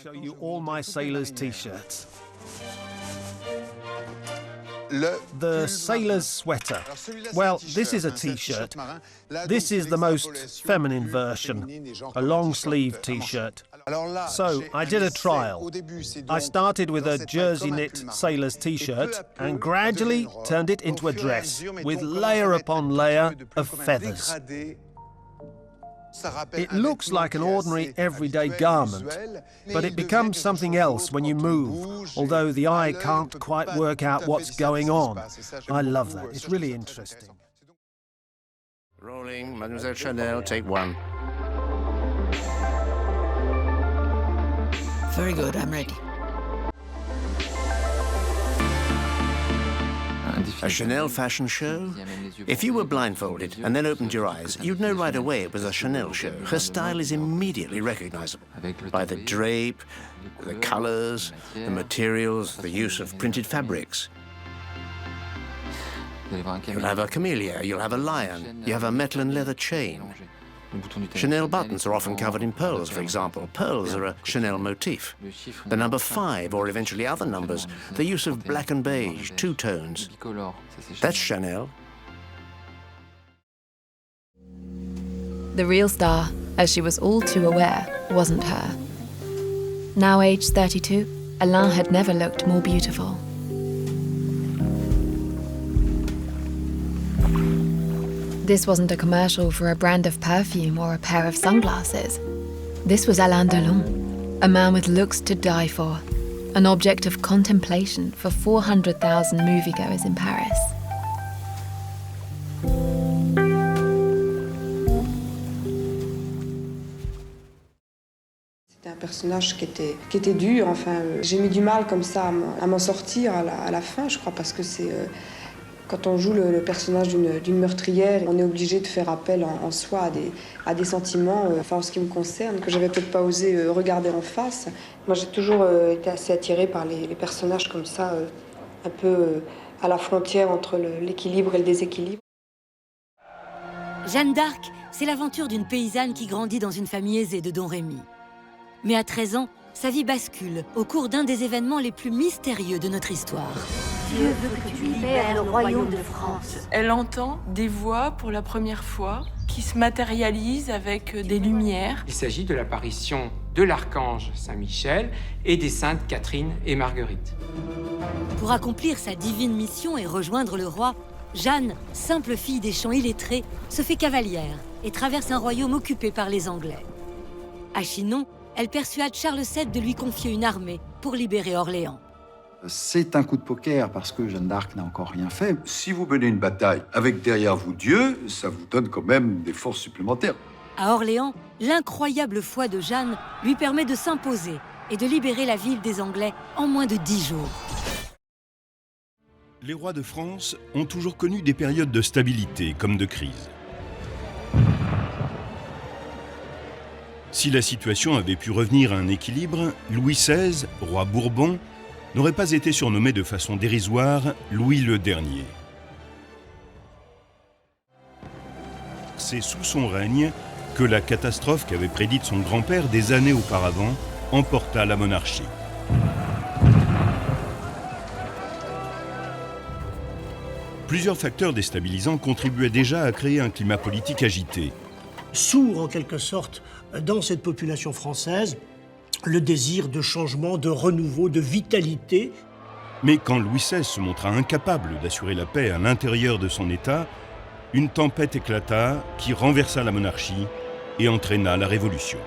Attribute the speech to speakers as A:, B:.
A: show you all my sailors' t-shirts. The sailor's sweater. Well, this is a t-shirt. This is the most feminine version, a long-sleeve t-shirt. So I did a trial. I started with a jersey knit sailor's t-shirt and gradually turned it into a dress with layer upon layer of feathers. It looks like an ordinary everyday garment, but it becomes something else when you move, although the eye can't quite work out what's going on. I love that. It's really interesting.
B: Rolling, Mademoiselle Chanel, take one.
C: Very good, I'm ready.
B: A Chanel fashion show? If you were blindfolded and then opened your eyes, you'd know right away it was a Chanel show. Her style is immediately recognizable by the drape, the colors, the materials, the use of printed fabrics. You'll have a camellia, you'll have a lion, you have a metal and leather chain. Chanel buttons are often covered in pearls, for example. Pearls are a Chanel motif. The number 5, or eventually other numbers, the use of black and beige, two tones. That's Chanel.
D: The real star, as she was all too aware, wasn't her. Now aged 32, Alain had never looked more beautiful. This wasn't a commercial for a brand of perfume or a pair of sunglasses. This was Alain Delon, a man with looks to die for, an object of contemplation for 400,000 moviegoers in Paris.
E: C'était un personnage qui était dur. Enfin, j'ai mis du mal comme ça à m'en sortir à la fin, je crois, parce que c'est... Quand on joue le personnage d'une meurtrière, on est obligé de faire appel en soi à des sentiments, enfin en ce qui me concerne, que j'avais peut-être pas osé regarder en face. Moi, j'ai toujours été assez attirée par les personnages comme ça, un peu à la frontière entre l'équilibre et le déséquilibre.
F: Jeanne d'Arc, c'est l'aventure d'une paysanne qui grandit dans une famille aisée de Don Rémy. Mais à 13 ans, sa vie bascule au cours d'un des événements les plus mystérieux de notre histoire.
G: Dieu veut que tu libères le royaume de France.
H: Elle entend des voix pour la première fois qui se matérialisent avec des lumières.
I: Il s'agit de l'apparition de l'archange Saint-Michel et des saintes Catherine et Marguerite.
F: Pour accomplir sa divine mission et rejoindre le roi, Jeanne, simple fille des champs illettrés, se fait cavalière et traverse un royaume occupé par les Anglais. À Chinon, elle persuade Charles VII de lui confier une armée pour libérer Orléans.
J: C'est un coup de poker parce que Jeanne d'Arc n'a encore rien fait.
K: Si vous menez une bataille avec derrière vous Dieu, ça vous donne quand même des forces supplémentaires.
F: À Orléans, l'incroyable foi de Jeanne lui permet de s'imposer et de libérer la ville des Anglais en moins de 10 jours.
L: Les rois de France ont toujours connu des périodes de stabilité comme de crise. Si la situation avait pu revenir à un équilibre, Louis XVI, roi Bourbon, n'aurait pas été surnommé de façon dérisoire Louis le Dernier. C'est sous son règne que la catastrophe qu'avait prédite son grand-père des années auparavant emporta la monarchie. Plusieurs facteurs déstabilisants contribuaient déjà à créer un climat politique agité.
M: Sourd en quelque sorte dans cette population française, le désir de changement, de renouveau, de vitalité.
L: Mais quand Louis XVI se montra incapable d'assurer la paix à l'intérieur de son État, une tempête éclata qui renversa la monarchie et entraîna la Révolution.